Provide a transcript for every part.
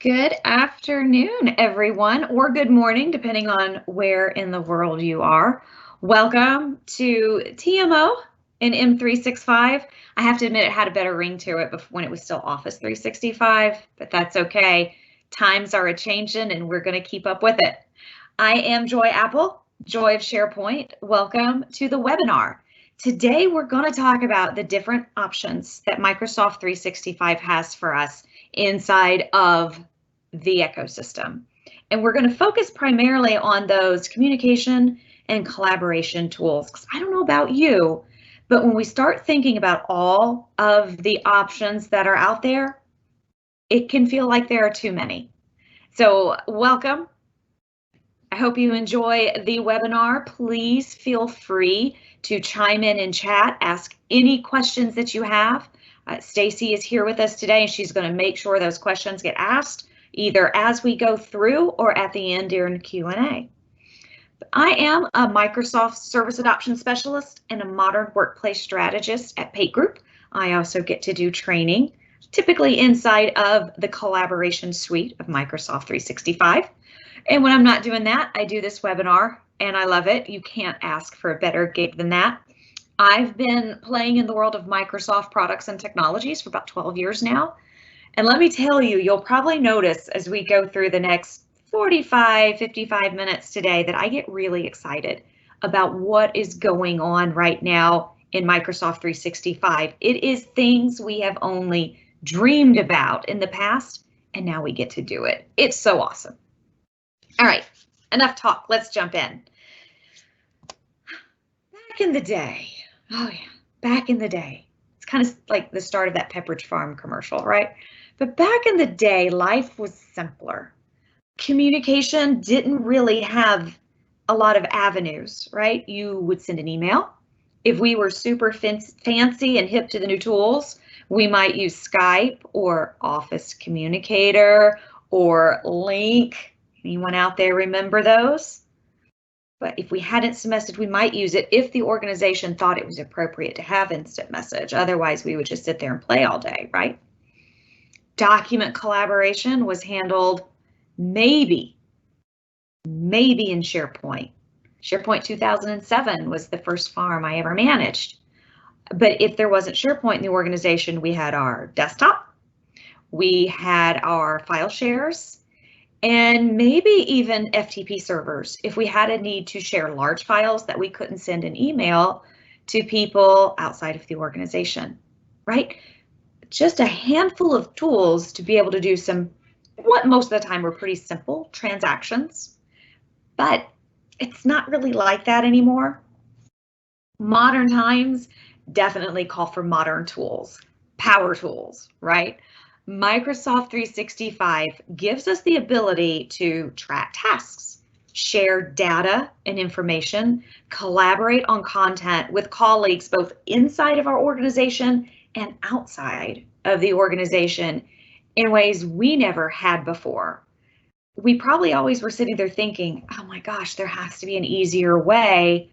Good afternoon, everyone, or good morning, depending on where in the world you are. Welcome to TMO in M365. I have to admit it had a better ring to it when it was still Office 365, but that's okay. Times are a-changing and we're going to keep up with it. I am Joy Apple, Joy of SharePoint. Welcome to the webinar. Today, we're going to talk about the different options that Microsoft 365 has for us inside of the ecosystem. And we're going to focus primarily on those communication and collaboration tools. Because I don't know about you, but when we start thinking about all of the options that are out there, it can feel like there are too many. So welcome. I hope you enjoy the webinar. Please feel free to chime in chat, ask any questions that you have. Stacey is here with us today, and she's going to make sure those questions get asked either as we go through or at the end during the Q&A. I am a Microsoft Service Adoption Specialist and a Modern Workplace Strategist at Pate Group. I also get to do training, typically inside of the collaboration suite of Microsoft 365. And when I'm not doing that, I do this webinar and I love it. You can't ask for a better gig than that. I've been playing in the world of Microsoft products and technologies for about 12 years now. And let me tell you, you'll probably notice as we go through the next 45, 55 minutes today that I get really excited about what is going on right now in Microsoft 365. It is things we have only dreamed about in the past, and now we get to do it. It's so awesome. All right, enough talk. Let's jump in. Back in the day, oh yeah, back in the day. It's kind of like the start of that Pepperidge Farm commercial, right? But back in the day, life was simpler. Communication didn't really have a lot of avenues, right? You would send an email. If we were super fancy and hip to the new tools, we might use Skype or Office Communicator or Link. Anyone out there remember those? But if we had instant message, we might use it if the organization thought it was appropriate to have instant message. Otherwise, we would just sit there and play all day, right? Document collaboration was handled maybe in SharePoint. SharePoint 2007 was the first farm I ever managed. But if there wasn't SharePoint in the organization, we had our desktop, we had our file shares, and maybe even FTP servers if we had a need to share large files that we couldn't send an email to people outside of the organization, right? Just a handful of tools to be able to do some, what most of the time were pretty simple transactions, but it's not really like that anymore. Modern times definitely call for modern tools, power tools, right? Microsoft 365 gives us the ability to track tasks, share data and information, collaborate on content with colleagues both inside of our organization and outside of the organization in ways we never had before. We probably always were sitting there thinking, oh my gosh, there has to be an easier way.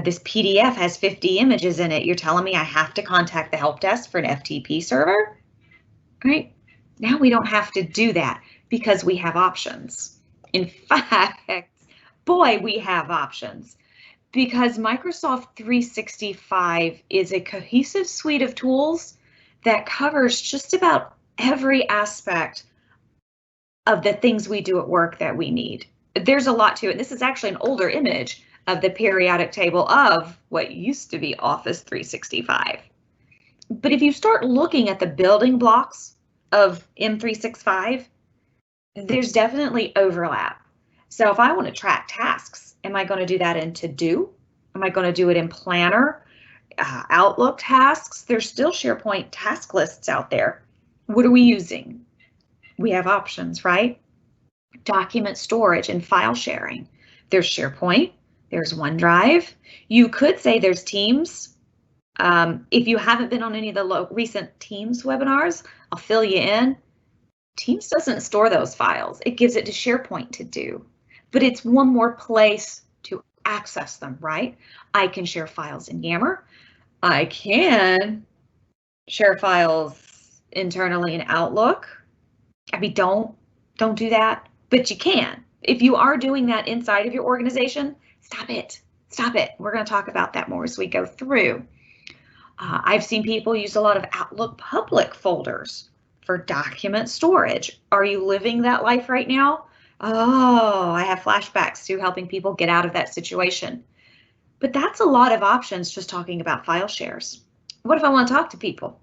This PDF has 50 images in it. You're telling me I have to contact the help desk for an FTP server? Right? Now we don't have to do that because we have options. In fact, boy, we have options because Microsoft 365 is a cohesive suite of tools that covers just about every aspect of the things we do at work that we need. There's a lot to it. This is actually an older image of the periodic table of what used to be Office 365. But if you start looking at the building blocks of M365, there's definitely overlap. So if I want to track tasks, am I going to do that in To-Do? Am I going to do it in Planner? Outlook tasks? There's still SharePoint task lists out there. What are we using? We have options, right? Document storage and file sharing. There's SharePoint, there's OneDrive. You could say there's Teams. If you haven't been on any of the recent Teams webinars, I'll fill you in. Teams doesn't store those files. It gives it to SharePoint to do, but it's one more place to access them, right? I can share files in Yammer. I can share files internally in Outlook. I mean, don't Don't do that, but you can. If you are doing that inside of your organization, stop it. Stop it. We're going to talk about that more as we go through. I've seen people use a lot of Outlook public folders for document storage. Are you living that life right now? Oh, I have flashbacks to helping people get out of that situation. But that's a lot of options just talking about file shares. What if I want to talk to people?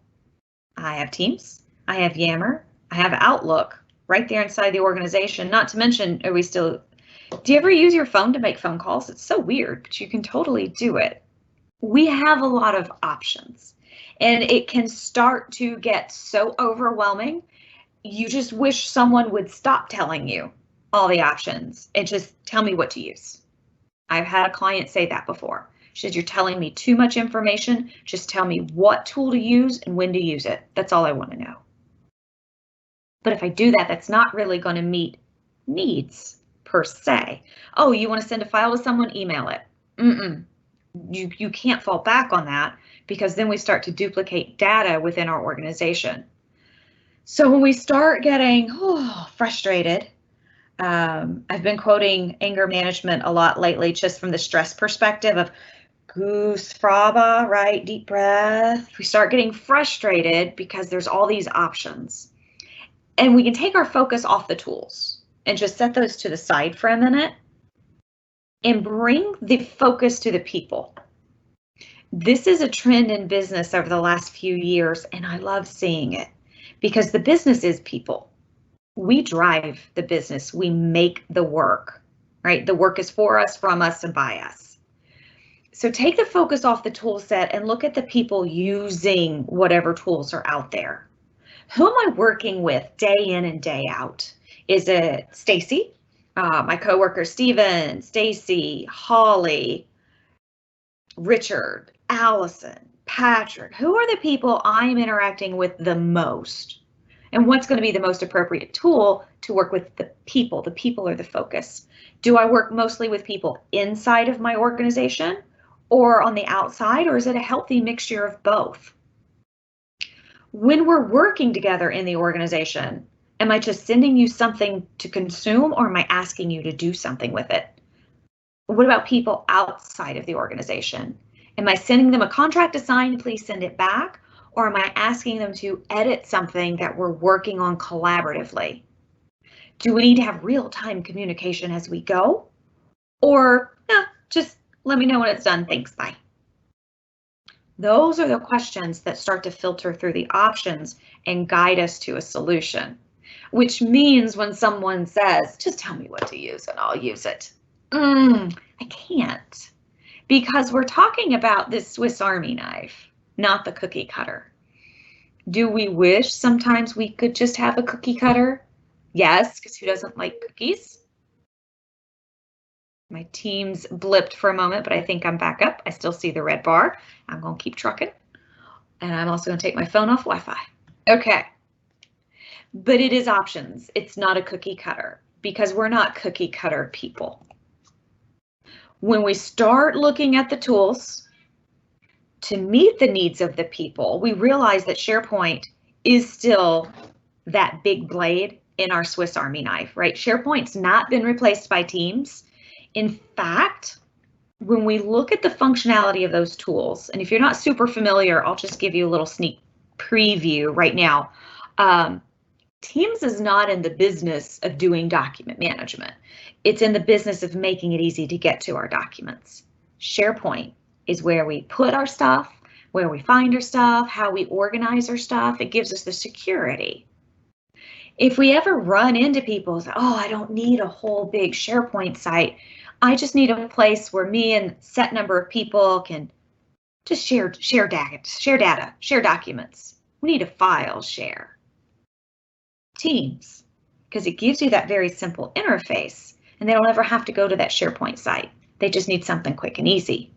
I have Teams, I have Yammer, I have Outlook right there inside the organization. Not to mention, do you ever use your phone to make phone calls? It's so weird, but you can totally do it. We have a lot of options, and it can start to get so overwhelming. You just wish someone would stop telling you all the options and just tell me what to use. I've had a client say that before. She said, you're telling me too much information. Just tell me what tool to use and when to use it. That's all I want to know. But if I do that, that's not really going to meet needs per se. Oh, you want to send a file to someone? Email it. You can't fall back on that, because then we start to duplicate data within our organization. So when we start getting frustrated, I've been quoting anger management a lot lately, just from the stress perspective of goose fraba, right? Deep breath. We start getting frustrated because there's all these options, and we can take our focus off the tools and just set those to the side for a minute and bring the focus to the people. This is a trend in business over the last few years, and I love seeing it, because the business is people. We drive the business. We make the work, right? The work is for us, from us, and by us. So take the focus off the tool set and look at the people using whatever tools are out there. Who am I working with day in and day out? Is it Stacey? My coworker Steven, Stacey, Holly, Richard, Allison, Patrick? Who are the people I'm interacting with the most? And what's going to be the most appropriate tool to work with the people? The people are the focus. Do I work mostly with people inside of my organization or on the outside, or is it a healthy mixture of both? When we're working together in the organization, am I just sending you something to consume, or am I asking you to do something with it? What about people outside of the organization? Am I sending them a contract to sign, please send it back? Or am I asking them to edit something that we're working on collaboratively? Do we need to have real-time communication as we go? Or just let me know when it's done, thanks, bye. Those are the questions that start to filter through the options and guide us to a solution, which means when someone says, just tell me what to use and I'll use it. I can't, because we're talking about this Swiss Army knife, not the cookie cutter. Do we wish sometimes we could just have a cookie cutter? Yes, because who doesn't like cookies? My Teams blipped for a moment, but I think I'm back up. I still see the red bar. I'm going to keep trucking. And I'm also going to take my phone off Wi-Fi. Okay. But it is options. It's not a cookie cutter, because we're not cookie cutter people. When we start looking at the tools to meet the needs of the people, we realize that SharePoint is still that big blade in our Swiss Army knife, right? SharePoint's not been replaced by Teams. In fact, when we look at the functionality of those tools, and if you're not super familiar, I'll just give you a little sneak preview right now. Teams is not in the business of doing document management. It's in the business of making it easy to get to our documents. SharePoint is where we put our stuff, where we find our stuff, how we organize our stuff. It gives us the security. If we ever run into people say, oh, I don't need a whole big SharePoint site, I just need a place where me and set number of people can just share data, share documents. We need a file share. Teams, because it gives you that very simple interface, and they don't ever have to go to that SharePoint site. They just need something quick and easy.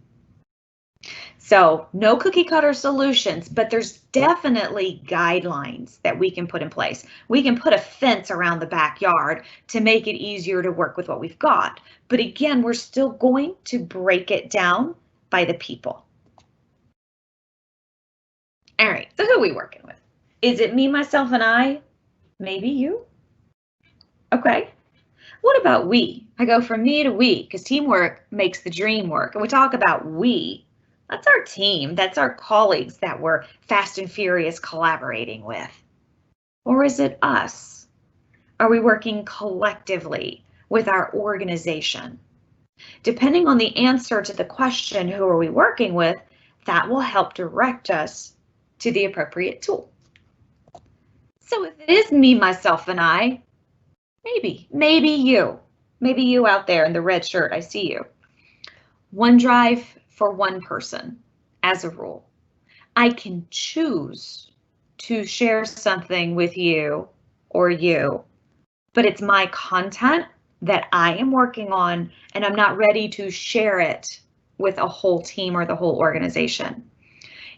So no cookie cutter solutions, but there's definitely guidelines that we can put in place. We can put a fence around the backyard to make it easier to work with what we've got. But again, we're still going to break it down by the people. All right, so who are we working with? Is it me, myself, and I? Maybe you. Okay. What about we? I go from me to we because teamwork makes the dream work. And we talk about we. That's our team. That's our colleagues that we're fast and furious collaborating with. Or is it us? Are we working collectively with our organization? Depending on the answer to the question, who are we working with, that will help direct us to the appropriate tool. So if it is me, myself, and I, maybe you out there in the red shirt, I see you. OneDrive for one person as a rule. I can choose to share something with you or you, but it's my content that I am working on and I'm not ready to share it with a whole team or the whole organization.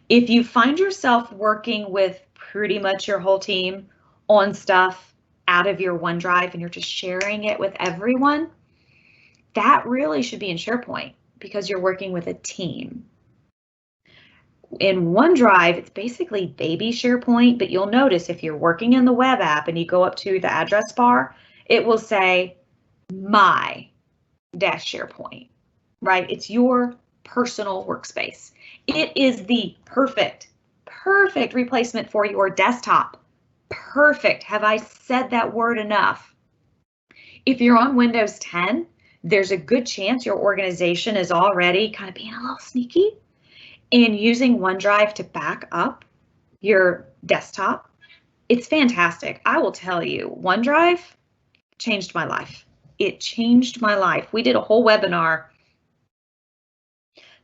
If you find yourself working with pretty much your whole team on stuff out of your OneDrive and you're just sharing it with everyone, that really should be in SharePoint because you're working with a team. In OneDrive, it's basically baby SharePoint, but you'll notice if you're working in the web app and you go up to the address bar, it will say my SharePoint, right? It's your personal workspace. It is the perfect replacement for your desktop. Perfect. Have I said that word enough? If you're on Windows 10, there's a good chance your organization is already kind of being a little sneaky and using OneDrive to back up your desktop. It's fantastic. I will tell you, OneDrive changed my life. It changed my life. We did a whole webinar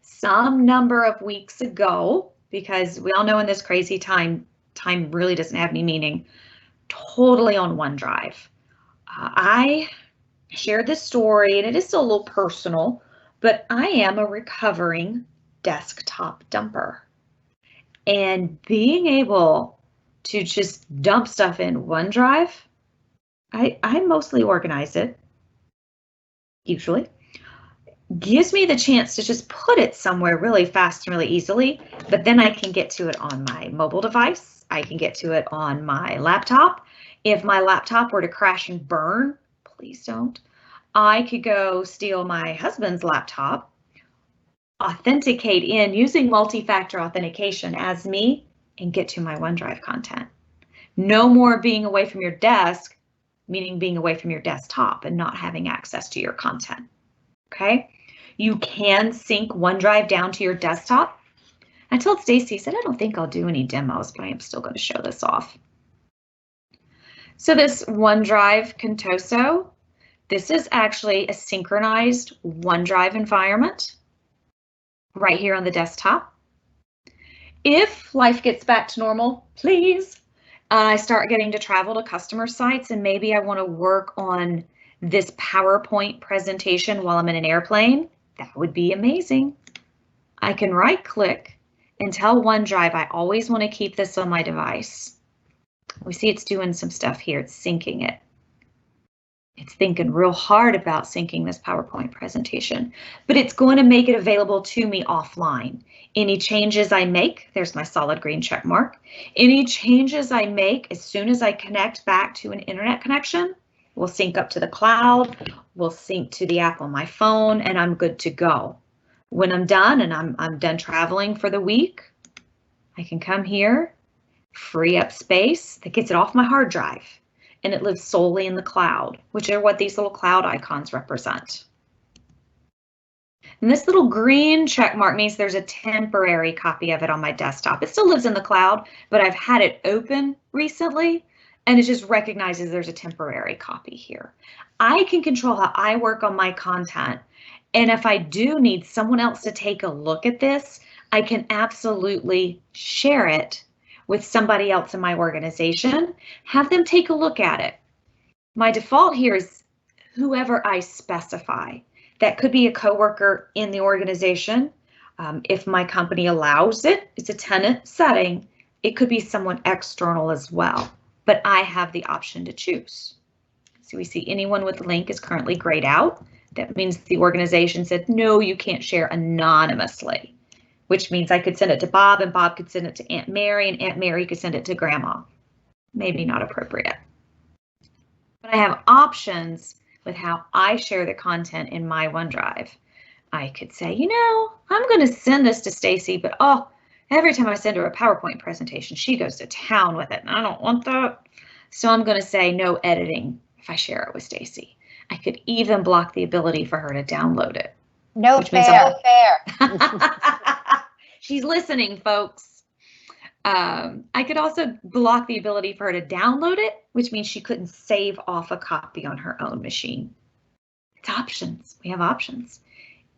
some number of weeks ago because we all know in this crazy time really doesn't have any meaning, totally on OneDrive. I shared this story and it is still a little personal, but I am a recovering desktop dumper. And being able to just dump stuff in OneDrive, I mostly organize it, usually, gives me the chance to just put it somewhere really fast and really easily, but then I can get to it on my mobile device. I can get to it on my laptop. If my laptop were to crash and burn, please don't, I could go steal my husband's laptop, authenticate in using multi-factor authentication as me, and get to my OneDrive content. No more being away from your desk, meaning being away from your desktop and not having access to your content. Okay, you can sync OneDrive down to your desktop. I told Stacey, I said, I don't think I'll do any demos, but I am still going to show this off. So this OneDrive Contoso, this is actually a synchronized OneDrive environment right here on the desktop. If life gets back to normal, please, I start getting to travel to customer sites and maybe I want to work on this PowerPoint presentation while I'm in an airplane, that would be amazing. I can right click and tell OneDrive I always want to keep this on my device. We see it's doing some stuff here. It's syncing it. It's thinking real hard about syncing this PowerPoint presentation, but it's going to make it available to me offline. Any changes I make, there's my solid green check mark. Any changes I make as soon as I connect back to an internet connection, we'll sync up to the cloud, we'll sync to the app on my phone, and I'm good to go. When I'm done and I'm done traveling for the week, I can come here, free up space that gets it off my hard drive, and it lives solely in the cloud, which are what these little cloud icons represent. And this little green check mark means there's a temporary copy of it on my desktop. It still lives in the cloud, but I've had it open recently, and it just recognizes there's a temporary copy here. I can control how I work on my content. And if I do need someone else to take a look at this, I can absolutely share it with somebody else in my organization, have them take a look at it. My default here is whoever I specify. That could be a coworker in the organization. If my company allows it, it's a tenant setting. It could be someone external as well, but I have the option to choose. So we see anyone with the link is currently grayed out. That means the organization said, no, you can't share anonymously, which means I could send it to Bob and Bob could send it to Aunt Mary and Aunt Mary could send it to Grandma. Maybe not appropriate. but I have options with how I share the content in my OneDrive. I could say, you know, I'm going to send this to Stacey, but oh, every time I send her a PowerPoint presentation, she goes to town with it, and I don't want that. So I'm going to say no editing if I share it with Stacey. I could even block the ability for her to download it. No fair. She's listening, folks. I could also block the ability for her to download it, which means she couldn't save off a copy on her own machine. It's options. We have options.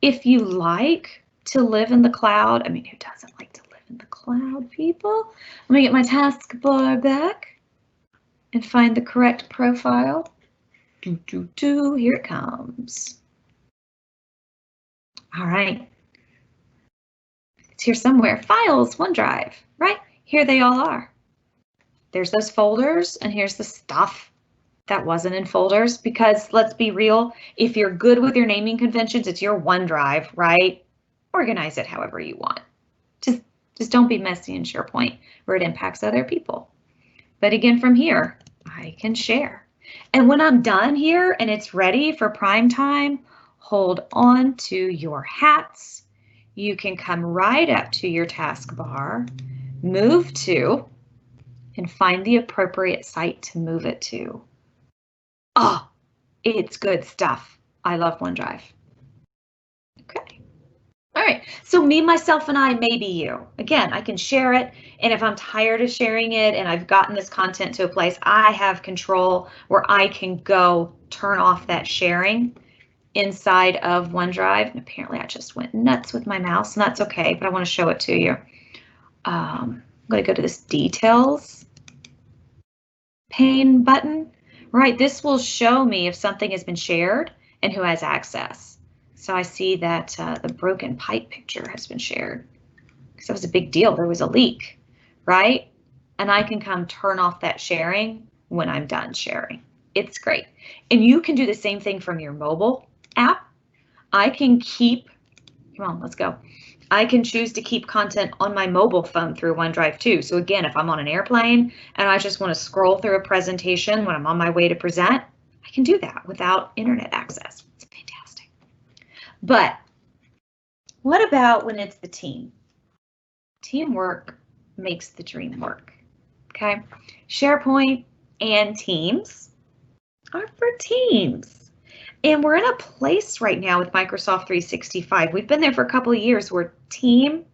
If you like to live in the cloud, I mean, who doesn't like to live in the cloud, people? Let me get my taskbar back and find the correct profile. Here it comes. All right. It's here somewhere. Files, OneDrive, right? Here they all are. There's those folders, and here's the stuff that wasn't in folders, because let's be real, if you're good with your naming conventions, it's your OneDrive, right? Organize it however you want. Just don't be messy in SharePoint where it impacts other people. But again, from here, I can share. And when I'm done here and it's ready for prime time, hold on to your hats. You can come right up to your taskbar, move to, and find the appropriate site to move it to. Oh, it's good stuff. I love OneDrive. Okay. All right. So me, myself, and I, maybe you. Again, I can share it. And if I'm tired of sharing it and I've gotten this content to a place, I have control where I can go turn off that sharing inside of OneDrive. And apparently I just went nuts with my mouse, and that's okay, but I want to show it to you. I'm going to go to this details pane button. Right, this will show me if something has been shared and who has access. So I see that the broken pipe picture has been shared, because that was a big deal. There was a leak, right? And I can come turn off that sharing when I'm done sharing. It's great. And you can do the same thing from your mobile app. I can keep, come on, let's go. I can choose to keep content on my mobile phone through OneDrive too. So again, if I'm on an airplane and I just want to scroll through a presentation when I'm on my way to present, I can do that without internet access. It's fantastic. But what about when it's the team? Teamwork makes the dream work. Okay. SharePoint and Teams are for teams. And we're in a place right now with Microsoft 365. We've been there for a couple of years where team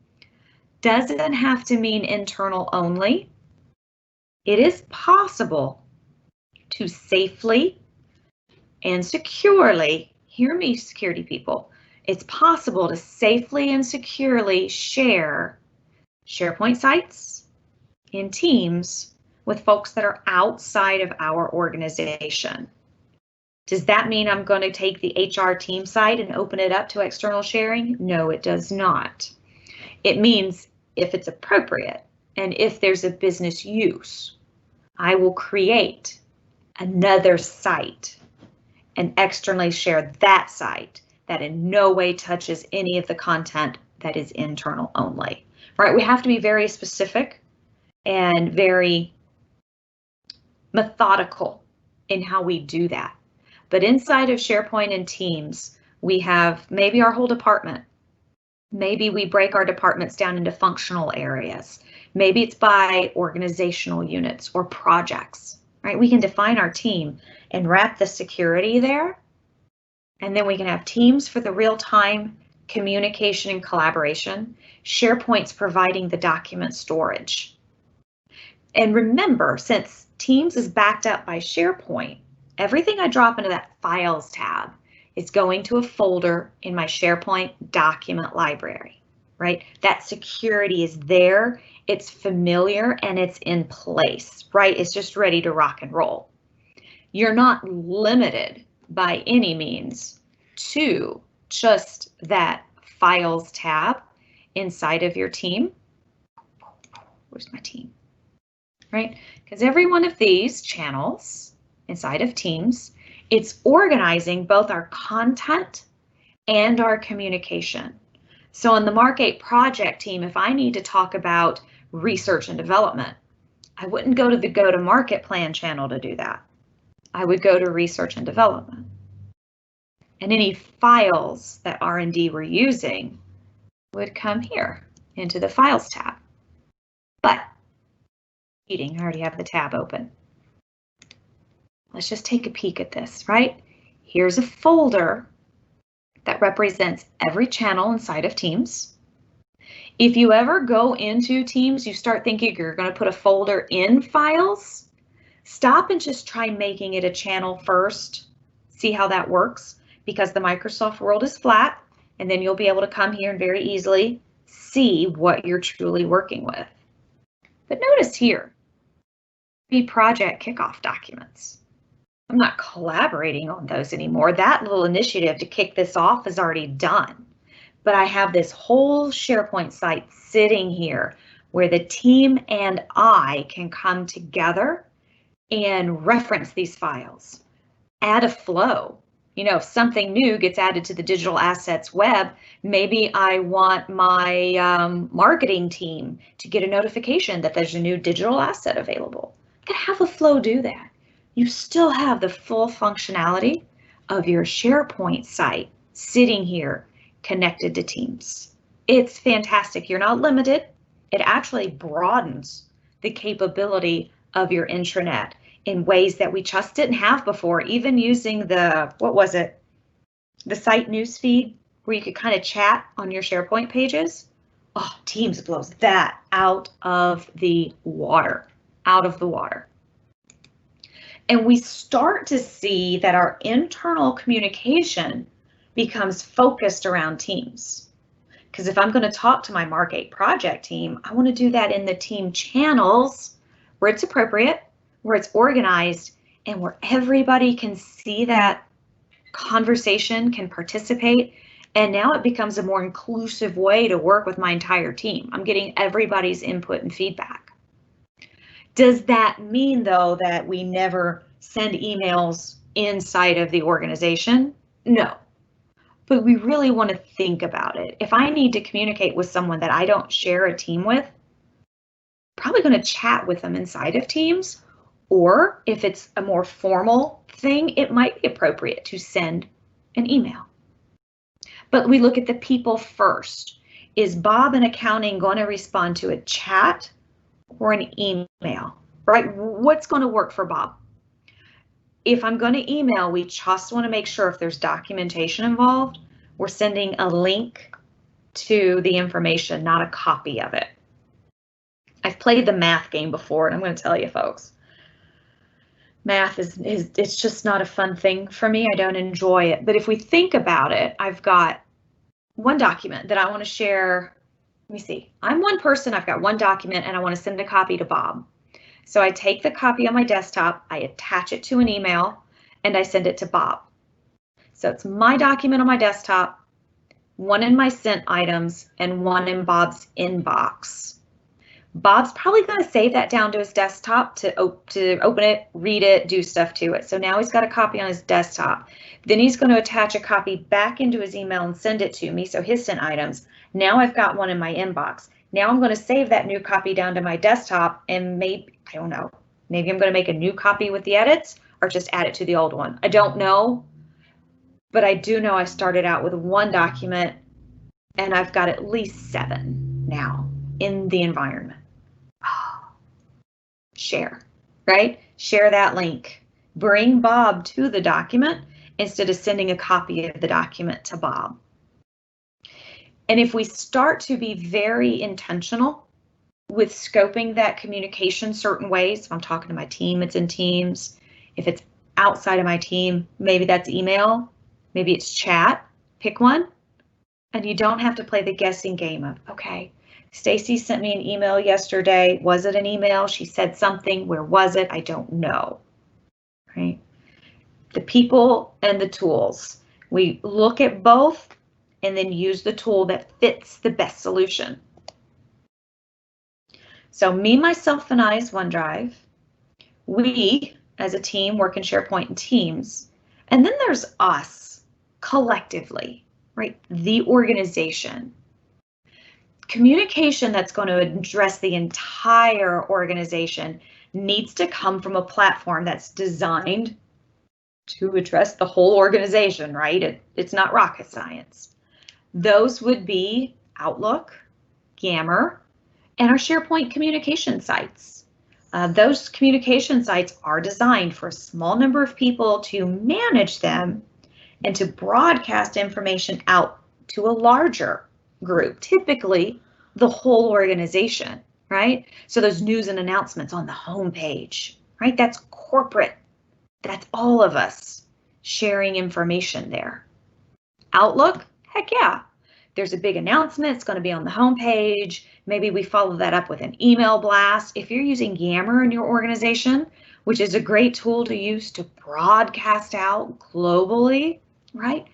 doesn't have to mean internal only. It is possible to safely and securely, hear me, security people, it's possible to safely and securely share SharePoint sites in Teams with folks that are outside of our organization. Does that mean I'm going to take the HR team site and open it up to external sharing? No, it does not. It means if it's appropriate and if there's a business use, I will create another site and externally share that site that in no way touches any of the content that is internal only. Right? We have to be very specific and very methodical in how we do that. But inside of SharePoint and Teams, we have maybe our whole department. Maybe we break our departments down into functional areas. Maybe it's by organizational units or projects, right? We can define our team and wrap the security there. And then we can have Teams for the real-time communication and collaboration. SharePoint's providing the document storage. And remember, since Teams is backed up by SharePoint, everything I drop into that Files tab is going to a folder in my SharePoint document library, right? That security is there, it's familiar, and it's in place, right? It's just ready to rock and roll. You're not limited by any means to just that Files tab inside of your team. Where's my team? Right? Because every one of these channels inside of Teams, it's organizing both our content and our communication. So on the Mark 8 project team, if I need to talk about research and development, I wouldn't go to the go-to-market plan channel to do that. I would go to research and development. And any files that R&D were using would come here into the Files tab. But, I already have the tab open. Let's just take a peek at this, right? Here's a folder that represents every channel inside of Teams. If you ever go into Teams, you start thinking you're going to put a folder in Files, stop and just try making it a channel first. See how that works, because the Microsoft world is flat, and then you'll be able to come here and very easily see what you're truly working with. But notice here, project kickoff documents. I'm not collaborating on those anymore. That little initiative to kick this off is already done. But I have this whole SharePoint site sitting here where the team and I can come together and reference these files, add a flow. You know, if something new gets added to the digital assets web, maybe I want my marketing team to get a notification that there's a new digital asset available. I can have a flow do that. You still have the full functionality of your SharePoint site sitting here connected to Teams. It's fantastic. You're not limited. It actually broadens the capability of your intranet in ways that we just didn't have before, even using the, what was it? The site newsfeed, where you could kind of chat on your SharePoint pages. Oh, Teams blows that out of the water, And we start to see that our internal communication becomes focused around Teams. Because if I'm going to talk to my Mark 8 project team, I want to do that in the team channels where it's appropriate, where it's organized, and where everybody can see that conversation, can participate. And now it becomes a more inclusive way to work with my entire team. I'm getting everybody's input and feedback. Does that mean, though, that we never send emails inside of the organization? No, but we really want to think about it. If I need to communicate with someone that I don't share a team with, I'm probably going to chat with them inside of Teams, or if it's a more formal thing, it might be appropriate to send an email. But we look at the people first. Is Bob in accounting going to respond to a chat or an email, right? What's going to work for Bob? If I'm going to email, we just want to make sure if there's documentation involved, we're sending a link to the information, not a copy of it. I've played the math game before, and I'm going to tell you folks, math it's just not a fun thing for me. I don't enjoy it. But if we think about it, I've got one document that I want to share. Let me see. I'm one person. I've got one document and I want to send a copy to Bob. So I take the copy on my desktop, I attach it to an email, and I send it to Bob. So it's my document on my desktop, one in my sent items, and one in Bob's inbox. Bob's probably going to save that down to his desktop to open it, read it, do stuff to it. So now he's got a copy on his desktop. Then he's going to attach a copy back into his email and send it to me. So his sent items. Now I've got one in my inbox. Now I'm going to save that new copy down to my desktop and maybe, I don't know, maybe I'm going to make a new copy with the edits or just add it to the old one. I don't know, but I do know I started out with one document and I've got at least 7 now in the environment. Share, right? Share that link. Bring Bob to the document instead of sending a copy of the document to Bob. And if we start to be very intentional with scoping that communication certain ways, if I'm talking to my team, it's in Teams. If it's outside of my team, maybe that's email, maybe it's chat, pick one. And you don't have to play the guessing game of, okay, Stacey sent me an email yesterday. Was it an email? She said something. Where was it? I don't know. Right? The people and the tools. We look at both and then use the tool that fits the best solution. So me, myself, and I is OneDrive. We, as a team, work in SharePoint and Teams. And then there's us, collectively, right? The organization. Communication that's going to address the entire organization needs to come from a platform that's designed to address the whole organization, right? It's not rocket science. Those would be Outlook, Yammer, and our SharePoint communication sites. Those communication sites are designed for a small number of people to manage them and to broadcast information out to a larger group, typically the whole organization, right? So those news and announcements on the homepage, right? That's corporate. That's all of us sharing information there. Outlook, heck yeah. There's a big announcement, it's going to be on the homepage. Maybe we follow that up with an email blast. If you're using Yammer in your organization, which is a great tool to use to broadcast out globally, right?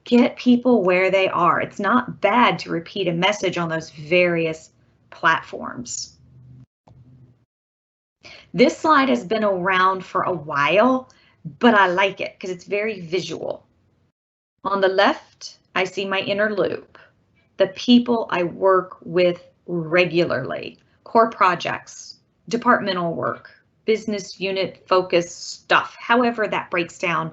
Get people where they are. It's not bad to repeat a message on those various platforms. This slide has been around for a while, but I like it because it's very visual. On the left, I see my inner loop, the people I work with regularly, core projects, departmental work, business unit focus stuff, however that breaks down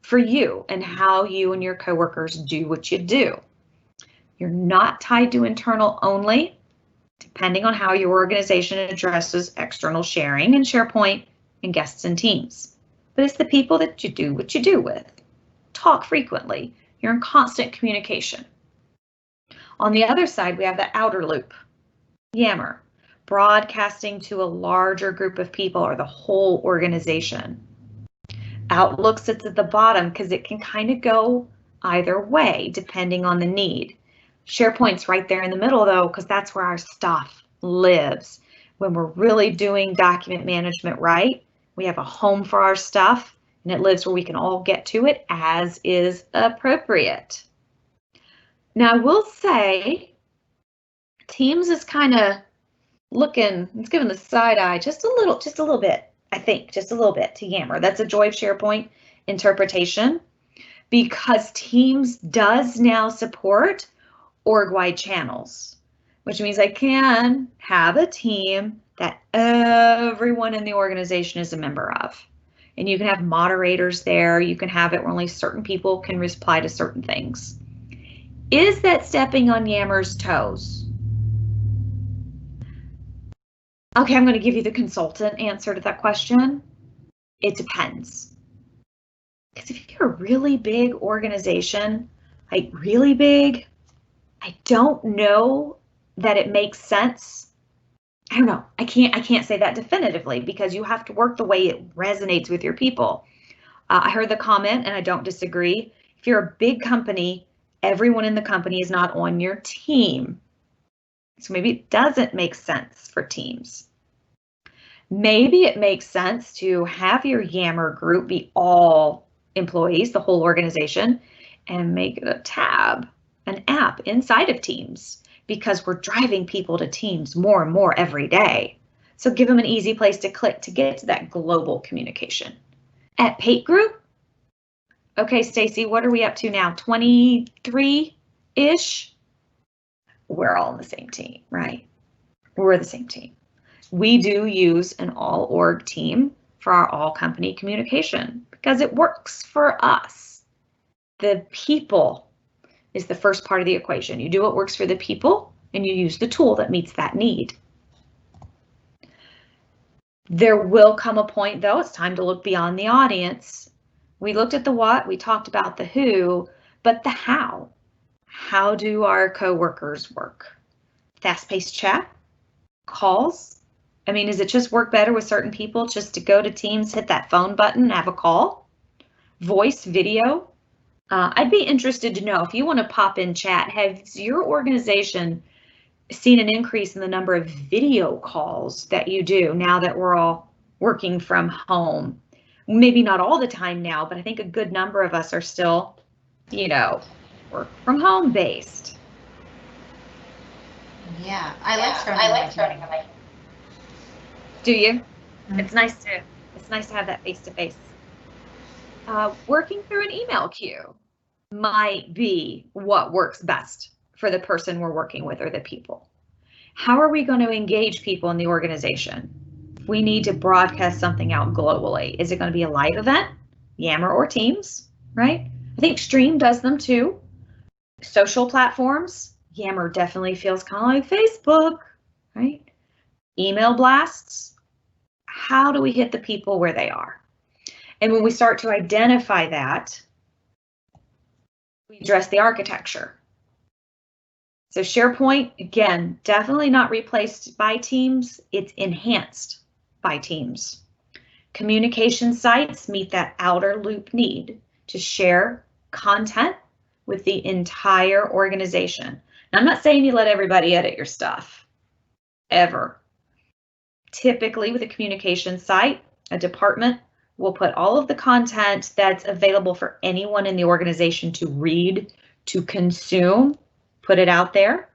for you and how you and your coworkers do what you do. You're not tied to internal only, depending on how your organization addresses external sharing in SharePoint and guests and teams. But it's the people that you do what you do with. Talk frequently. You're in constant communication. On the other side, we have the outer loop, Yammer, broadcasting to a larger group of people or the whole organization. Outlook sits at the bottom because it can kind of go either way, depending on the need. SharePoint's right there in the middle, though, because that's where our stuff lives. When we're really doing document management right, we have a home for our stuff, and it lives where we can all get to it as is appropriate. Now, I will say, Teams is kind of looking, it's giving the side eye just a little bit, I think, just a little bit to Yammer. That's a joy of SharePoint interpretation, because Teams does now support org-wide channels, which means I can have a team that everyone in the organization is a member of. And you can have moderators there. You can have it where only certain people can reply to certain things. Is that stepping on Yammer's toes? Okay, I'm going to give you the consultant answer to that question. It depends. Because if you're a really big organization, like really big, I don't know that it makes sense. I don't know. I can't say that definitively because you have to work the way it resonates with your people. I heard the comment and I don't disagree. If you're a big company, everyone in the company is not on your team. So maybe it doesn't make sense for Teams. Maybe it makes sense to have your Yammer group be all employees, the whole organization, and make it a tab, an app inside of Teams, because we're driving people to Teams more and more every day. So give them an easy place to click to get to that global communication. At Pate Group, okay, Stacey, what are we up to now? 23-ish? We're all on the same team, right? We're the same team. We do use an all org team for our all company communication because it works for us. The people is the first part of the equation. You do what works for the people and you use the tool that meets that need. There will come a point, though, it's time to look beyond the audience. We looked at the what, we talked about the who, but the how. How do our coworkers work? Fast-paced chat? Calls? I mean, does it just work better with certain people just to go to Teams, hit that phone button, have a call? Voice, video? I'd be interested to know if you want to pop in chat, has your organization seen an increase in the number of video calls that you do now that we're all working from home? Maybe not all the time now, but I think a good number of us are still, you know, work from home based. Yeah, I like starting them. Do you? Mm-hmm. It's nice to have that face-to-face. Working through an email queue might be what works best for the person we're working with or the people. How are we going to engage people in the organization? We need to broadcast something out globally. Is it going to be a live event? Yammer or Teams, right? I think Stream does them too. Social platforms, Yammer definitely feels kind of like Facebook, right? Email blasts, how do we hit the people where they are? And when we start to identify that, we address the architecture. So SharePoint, again, definitely not replaced by Teams, it's enhanced by Teams. Communication sites meet that outer loop need to share content with the entire organization. Now, I'm not saying you let everybody edit your stuff, ever. Typically with a communication site, a department will put all of the content that's available for anyone in the organization to read, to consume, put it out there.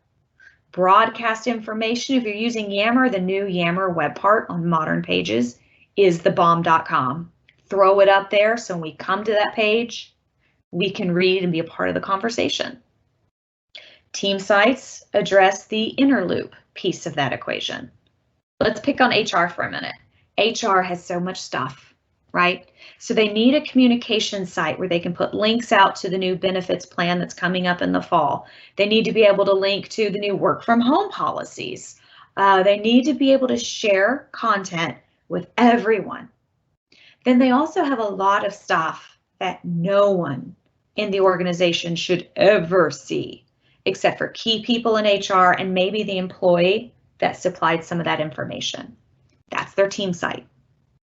Broadcast information, if you're using Yammer, the new Yammer web part on modern pages is the bomb.com. Throw it up there so when we come to that page, we can read and be a part of the conversation. Team sites address the inner loop piece of that equation. Let's pick on HR for a minute. HR has so much stuff, right? So they need a communication site where they can put links out to the new benefits plan that's coming up in the fall. They need to be able to link to the new work from home policies. They need to be able to share content with everyone. Then they also have a lot of stuff that no one in the organization should ever see, except for key people in HR and maybe the employee that supplied some of that information. That's their team site,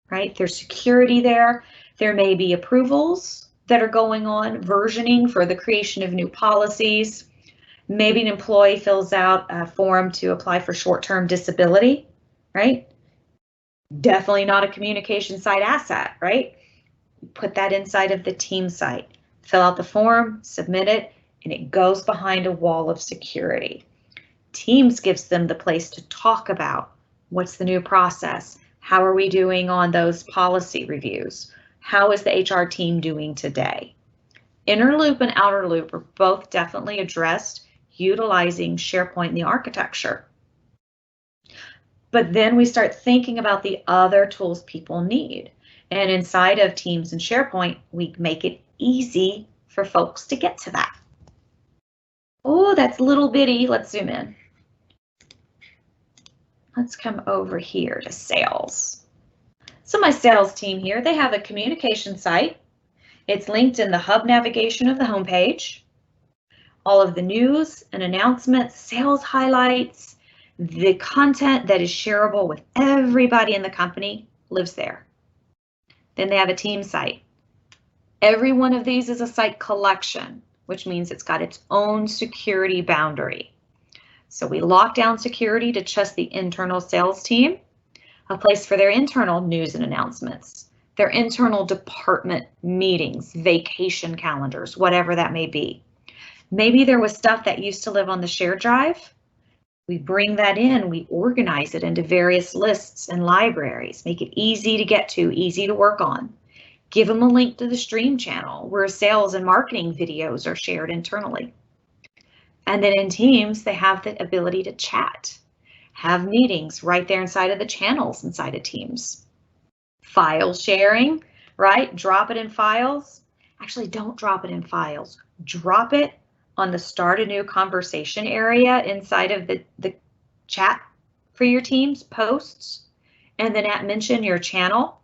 right? There's security there. There may be approvals that are going on, versioning for the creation of new policies. Maybe an employee fills out a form to apply for short-term disability, right? Definitely not a communication site asset, right? Put that inside of the team site, fill out the form, submit it, and it goes behind a wall of security. Teams gives them the place to talk about what's the new process, how are we doing on those policy reviews, how is the HR team doing today. Inner loop and outer loop are both definitely addressed utilizing SharePoint in the architecture. But then we start thinking about the other tools people need. And inside of Teams and SharePoint, we make it easy for folks to get to that. Oh, that's little bitty. Let's zoom in. Let's come over here to sales. So my sales team here, they have a communication site. It's linked in the hub navigation of the homepage. All of the news and announcements, sales highlights, the content that is shareable with everybody in the company lives there. Then they have a team site. Every one of these is a site collection, which means it's got its own security boundary. So we lock down security to just the internal sales team, a place for their internal news and announcements, their internal department meetings, vacation calendars, whatever that may be. Maybe there was stuff that used to live on the shared drive. We bring that in, we organize it into various lists and libraries, make it easy to get to, easy to work on. Give them a link to the stream channel where sales and marketing videos are shared internally. And then in Teams, they have the ability to chat, have meetings right there inside of the channels inside of Teams. File sharing, right? Drop it in files. Actually, don't drop it in files. Drop it on the start a new conversation area inside of the chat for your Teams posts, and then mention your channel.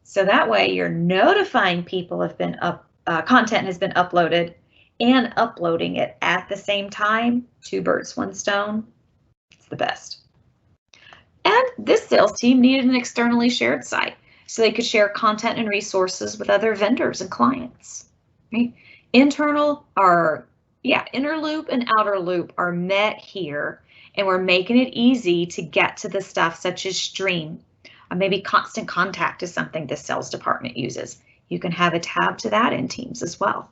So that way you're notifying people have been content has been uploaded and uploading it at the same time. Two birds, one stone. It's the best. And this sales team needed an externally shared site so they could share content and resources with other vendors and clients, right? Inner loop and outer loop are met here, and we're making it easy to get to the stuff such as Stream. Maybe Constant Contact is something the sales department uses. You can have a tab to that in Teams as well.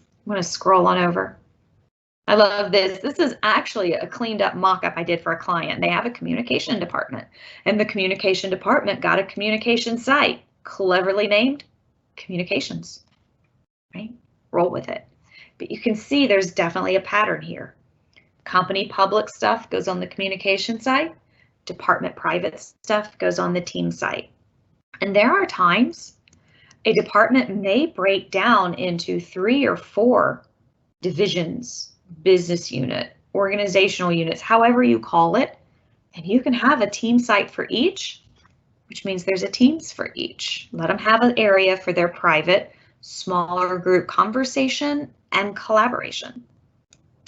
I'm going to scroll on over. I love this. This is actually a cleaned up mock-up I did for a client. They have a communication department, and the communication department got a communication site, cleverly named Communications, right? Roll with it. But you can see there's definitely a pattern here. Company public stuff goes on the communication site. Department private stuff goes on the team site. And there are times A department may break down into 3 or 4 divisions, business unit, organizational units, however you call it, and you can have a team site for each, which means there's a Teams for each. Let them have an area for their private, smaller group conversation and collaboration.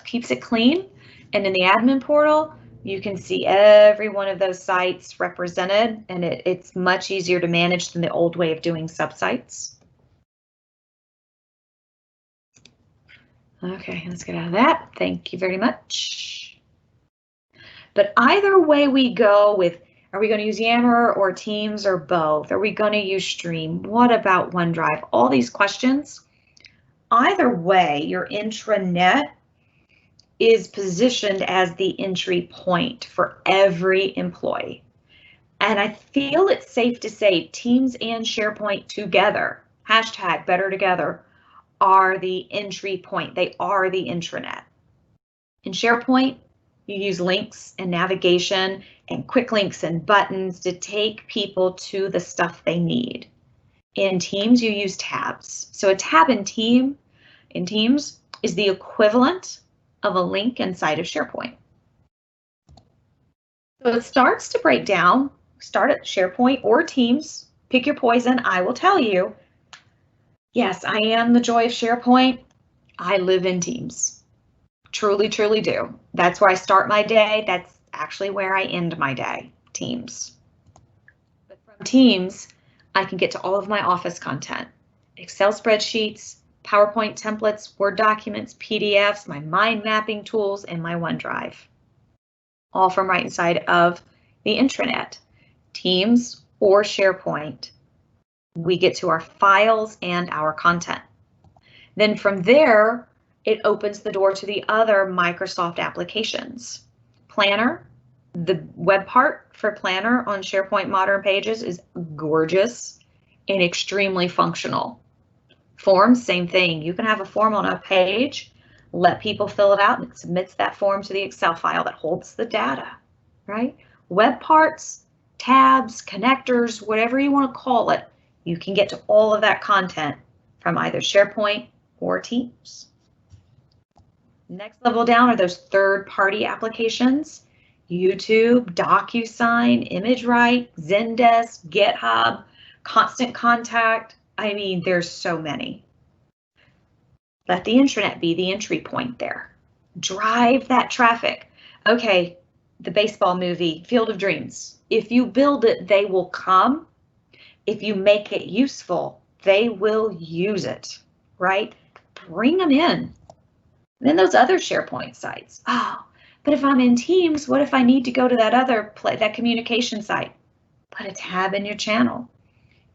Keeps it clean, and in the admin portal, you can see every one of those sites represented, and it's much easier to manage than the old way of doing subsites. Okay, let's get out of that. Thank you very much. But either way we go with, are we going to use Yammer or Teams or both? Are we going to use Stream? What about OneDrive? All these questions. Either way, your intranet is positioned as the entry point for every employee. And I feel it's safe to say Teams and SharePoint together, hashtag better together, are the entry point. They are the intranet. In SharePoint, you use links and navigation and quick links and buttons to take people to the stuff they need. In Teams, you use tabs. So a tab in Teams is the equivalent of a link inside of SharePoint. So it starts to break down. Start at SharePoint or Teams. Pick your poison. I will tell you, yes, I am the joy of SharePoint. I live in Teams. Truly, truly do. That's where I start my day. That's actually where I end my day, Teams. But from Teams, I can get to all of my Office content, Excel spreadsheets, PowerPoint templates, Word documents, PDFs, my mind mapping tools, and my OneDrive. All from right inside of the intranet, Teams or SharePoint. We get to our files and our content. Then from there, it opens the door to the other Microsoft applications. Planner, the web part for Planner on SharePoint Modern Pages is gorgeous and extremely functional. Forms, same thing. You can have a form on a page, let people fill it out, and it submits that form to the Excel file that holds the data, right? Web parts, tabs, connectors, whatever you want to call it, you can get to all of that content from either SharePoint or Teams. Next level down are those third-party applications, YouTube, DocuSign, ImageWrite, Zendesk, GitHub, Constant Contact. I mean, there's so many. Let the intranet be the entry point there. Drive that traffic. Okay, the baseball movie, Field of Dreams. If you build it, they will come. If you make it useful, they will use it, right? Bring them in. Then those other SharePoint sites. Oh, but if I'm in Teams, what if I need to go to that other that communication site? Put a tab in your channel.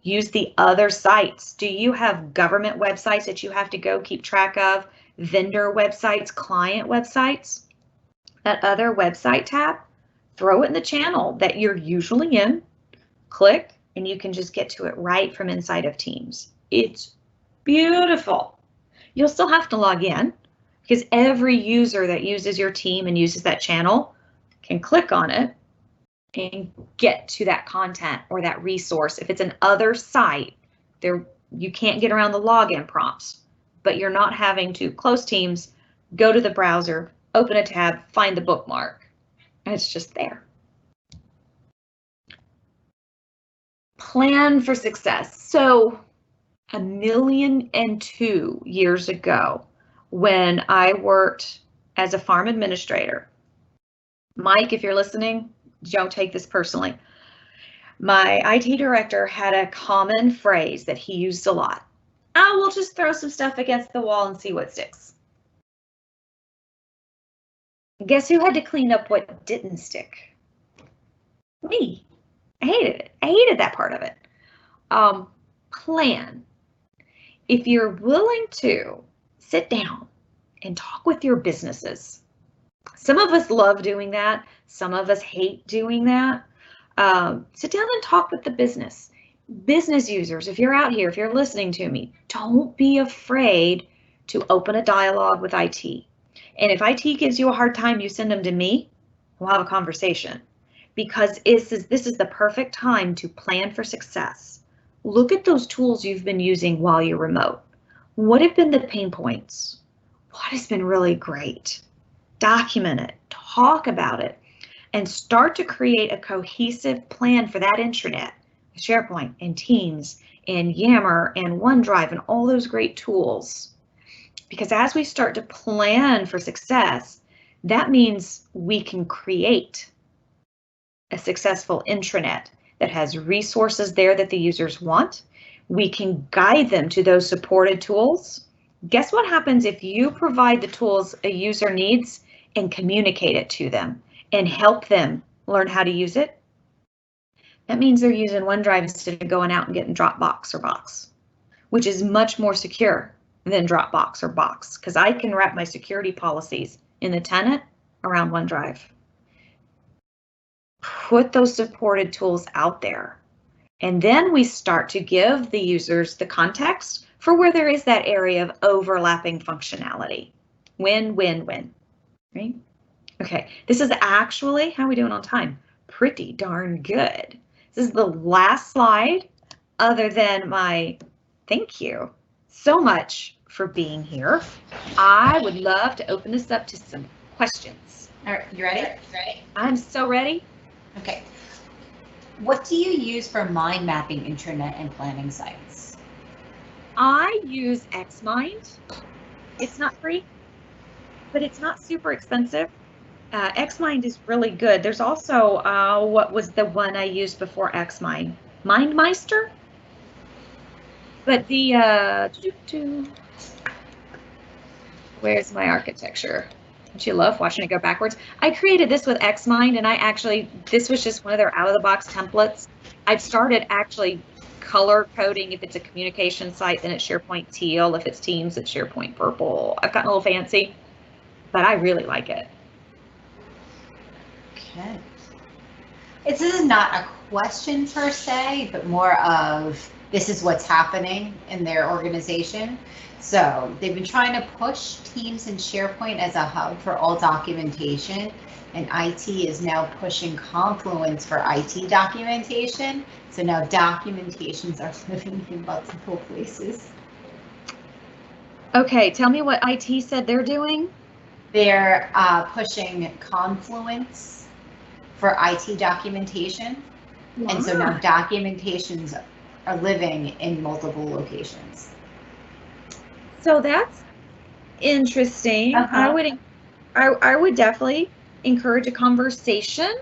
Use the other sites. Do you have government websites that you have to go keep track of? Vendor websites, client websites? That other website tab, throw it in the channel that you're usually in. Click, and you can just get to it right from inside of Teams. It's beautiful. You'll still have to log in because every user that uses your team and uses that channel can click on it and get to that content or that resource. If it's an other site, you can't get around the login prompts, but you're not having to close Teams, go to the browser, open a tab, find the bookmark, and it's just there. Plan for success. So 1,000,002 years ago, when I worked as a farm administrator, Mike, if you're listening, don't take this personally. My IT director had a common phrase that he used a lot. We'll just throw some stuff against the wall and see what sticks. Guess who had to clean up what didn't stick? Me. I hated it. I hated that part of it. Plan. If you're willing to sit down and talk with your businesses. Some of us love doing that. Some of us hate doing that. Sit down and talk with the business users. If you're out here, if you're listening to me, don't be afraid to open a dialogue with IT. And if IT gives you a hard time, you send them to me. We'll have a conversation, because this is the perfect time to plan for success. look at those tools you've been using while you're remote. What have been the pain points? What has been really great? Document it, talk about it, and start to create a cohesive plan for that intranet, SharePoint and Teams and Yammer and OneDrive and all those great tools. Because as we start to plan for success, that means we can create a successful intranet that has resources there that the users want. We can guide them to those supported tools. Guess what happens if you provide the tools a user needs and communicate it to them and help them learn how to use it? That means they're using OneDrive instead of going out and getting Dropbox or Box, which is much more secure than Dropbox or Box, because I can wrap my security policies in the tenant around OneDrive. Put those supported tools out there, and then we start to give the users the context for where there is that area of overlapping functionality. Win, win, win, right? Okay, this is actually, how are we doing on time? Pretty darn good. This is the last slide, other than my thank you so much for being here. I would love to open this up to some questions. All right, you ready? I'm so ready. Okay. What do you use for mind mapping intranet and planning sites? I use Xmind. It's not free, but it's not super expensive. Xmind is really good. There's also, what was the one I used before Xmind? MindMeister? But the, where's my architecture? Don't you love watching it go backwards? I created this with Xmind, and this was just one of their out-of-the-box templates. I've started actually color coding. If it's a communication site, then it's SharePoint teal. If it's Teams, it's SharePoint purple. I've gotten a little fancy, but I really like it. Okay. This is not a question per se, but more of this is what's happening in their organization. So they've been trying to push Teams and SharePoint as a hub for all documentation, and IT is now pushing Confluence for IT documentation. So now documentations are living in multiple places. Okay, tell me what IT said they're doing. They're pushing Confluence for IT documentation. Wow. And so now documentations are living in multiple locations. So that's interesting. I would definitely encourage a conversation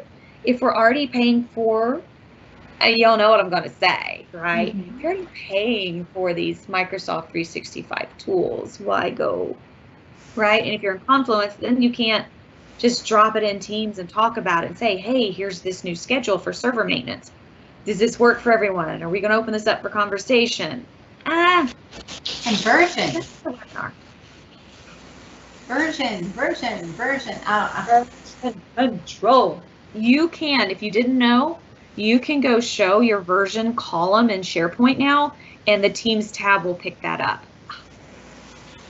if we're already paying for, y'all know what I'm going to say, right? Mm-hmm. If you're already paying for these Microsoft 365 tools, why go, right? And if you're in Confluence, then you can't just drop it in Teams and talk about it and say, hey, here's this new schedule for server maintenance. Does this work for everyone? Are we going to open this up for conversation? And version. Version control. You can, if you didn't know, you can go show your version column in SharePoint now, and the Teams tab will pick that up.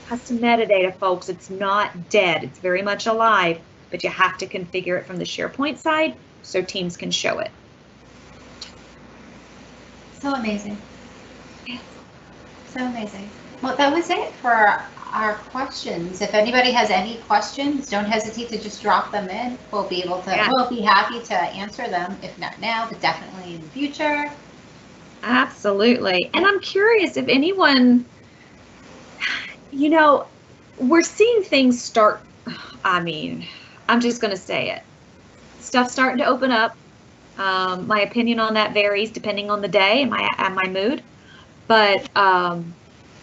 Custom metadata, folks, it's not dead. It's very much alive, but you have to configure it from the SharePoint side so Teams can show it. So amazing. So amazing. Well, that was it for our questions. If anybody has any questions, don't hesitate to just drop them in. We'll be able to, we'll be happy to answer them, if not now, but definitely in the future. Absolutely. And I'm curious if anyone, you know, we're seeing things start, I mean, I'm just going to say it. Stuff's starting to open up. My opinion on that varies depending on the day and my mood. But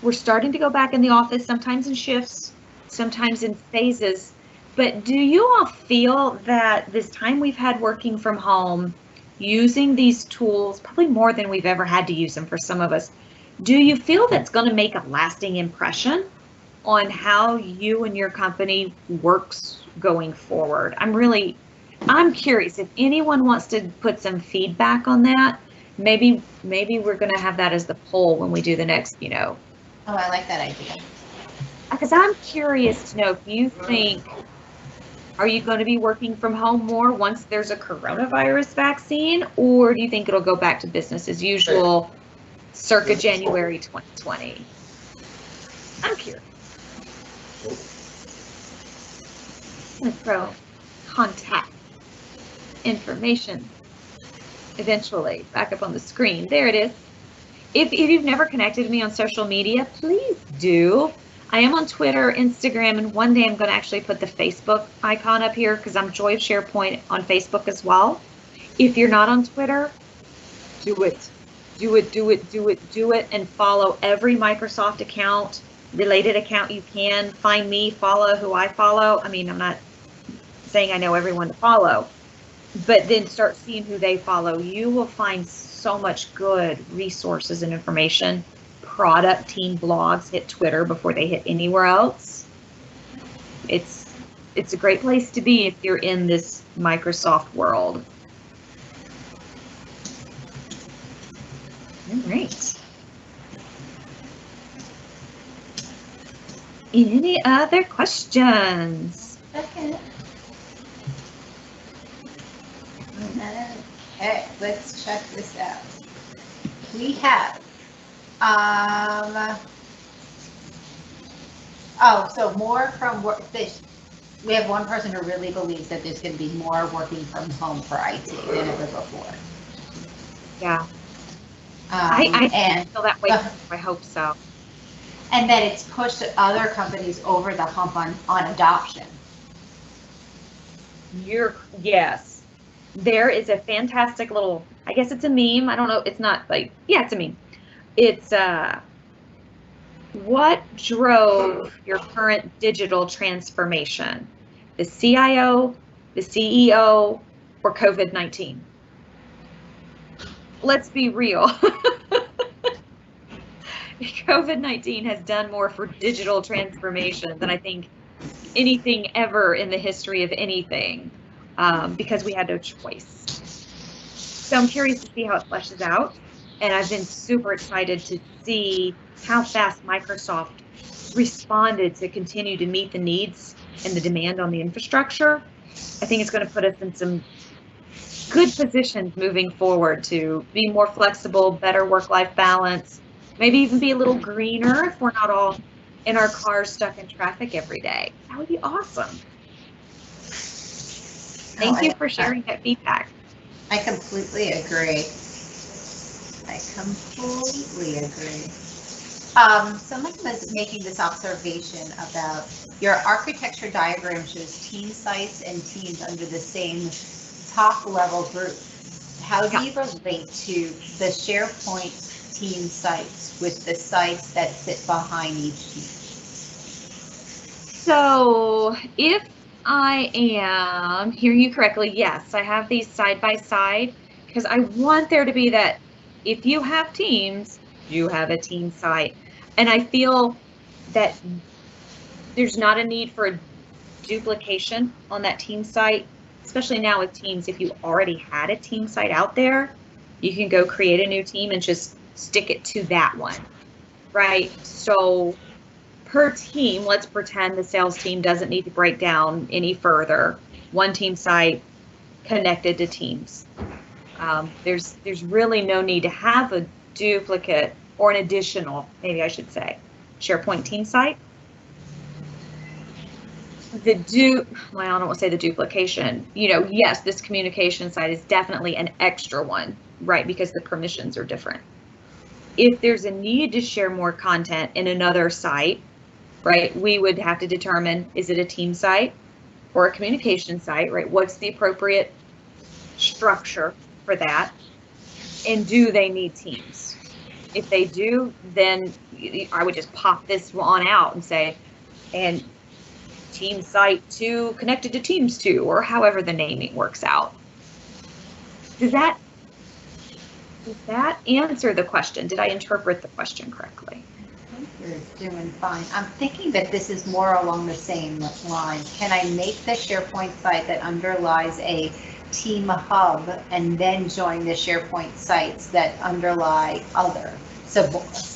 we're starting to go back in the office, sometimes in shifts, sometimes in phases. But do you all feel that this time we've had working from home, using these tools, probably more than we've ever had to use them for some of us, do you feel that's going to make a lasting impression on how you and your company works going forward? I'm curious if anyone wants to put some feedback on that. Maybe we're going to have that as the poll when we do the next, you know. Oh, I like that idea. Because I'm curious to know if you think, are you going to be working from home more once there's a coronavirus vaccine, or do you think it'll go back to business as usual circa January 2020? I'm curious. I'm going to throw contact information eventually back up on the screen. There it is. If you've never connected with me on social media, please do. I am on Twitter, Instagram, and one day I'm going to actually put the Facebook icon up here because I'm Joy of SharePoint on Facebook as well. If you're not on Twitter, do it. Do it, do it, do it, do it, and follow every Microsoft account, related account you can. Find me, follow who I follow. I mean, I'm not saying I know everyone to follow, but then start seeing who they follow. You will find so much good resources and information. Product team blogs hit Twitter before they hit anywhere else. It's a great place to be if you're in this Microsoft world. All right. Any other questions? Okay. Okay, let's check this out. We have, so more from work. We have one person who really believes that there's going to be more working from home for IT than ever before. Yeah. I feel that way. I hope so. And that it's pushed other companies over the hump on adoption. Yes. There is a fantastic little, I guess it's a meme. I don't know. It's not like, yeah, it's a meme. It's what drove your current digital transformation? The CIO, the CEO, or COVID-19? Let's be real. COVID-19 has done more for digital transformation than I think anything ever in the history of anything, because we had no choice. So I'm curious to see how it fleshes out, and I've been super excited to see how fast Microsoft responded to continue to meet the needs and the demand on the infrastructure. I think it's going to put us in some good positions moving forward to be more flexible, better work-life balance, maybe even be a little greener if we're not all in our cars stuck in traffic every day. That would be awesome. Thank you for sharing that feedback. I completely agree. Someone was making this observation about your architecture diagram shows team sites and teams under the same top level group. How do you relate to the SharePoint team sites with the sites that sit behind each team? So if I am hearing you correctly, yes, I have these side by side because I want there to be that if you have teams, you have a team site. And I feel that there's not a need for a duplication on that team site, especially now with Teams. If you already had a team site out there, you can go create a new team and just stick it to that one, right? So per team, let's pretend the sales team doesn't need to break down any further. One team site connected to Teams. There's really no need to have a duplicate or an additional, maybe I should say, SharePoint team site. I don't want to say the duplication. Yes, this communication site is definitely an extra one, right? Because the permissions are different. If there's a need to share more content in another site, right, we would have to determine, is it a team site or a communication site, right? What's the appropriate structure for that? And do they need Teams? If they do, then I would just pop this one out and say, and team site 2 connected to Teams 2, or however the naming works out. Does that answer the question? Did I interpret the question correctly? I think you're doing fine. I'm thinking that this is more along the same lines. Can I make the SharePoint site that underlies a team hub and then join the SharePoint sites that underlie other,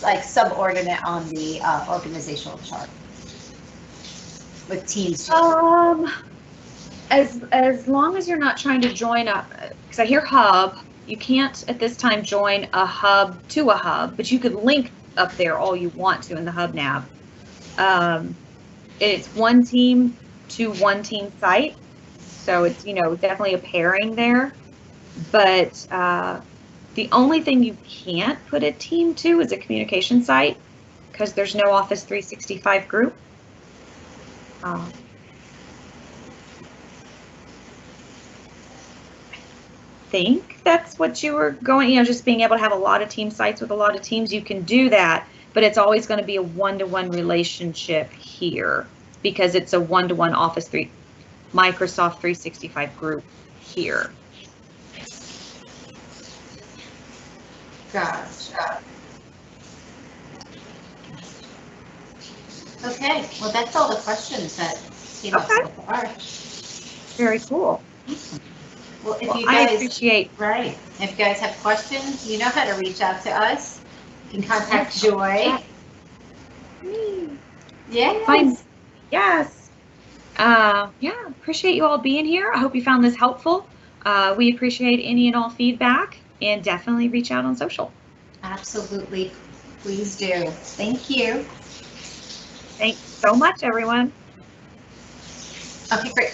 like subordinate on the organizational chart with Teams? As long as you're not trying to join up, because I hear hub, You can't at this time join a hub to a hub, but you could link up there all you want to in the hub nav. It's one team to one team site, so it's, you know, definitely a pairing there. But the only thing you can't put a team to is a communication site, because there's no Office 365 group. I think that's what you were going, you know, just being able to have a lot of team sites with a lot of teams. You can do that, but it's always going to be a one-to-one relationship here, because it's a one-to-one Microsoft 365 group here. Gotcha. Okay, well, that's all the questions that came up so far. Very cool. Well, if you I guys, appreciate. right, if you guys have questions, you know how to reach out to us. You can contact Joy. Yes. Fine. Yes. Yeah, appreciate you all being here. I hope you found this helpful. We appreciate any and all feedback, and definitely reach out on social. Absolutely. Please do. Thank you. Thanks so much, everyone. Okay, great.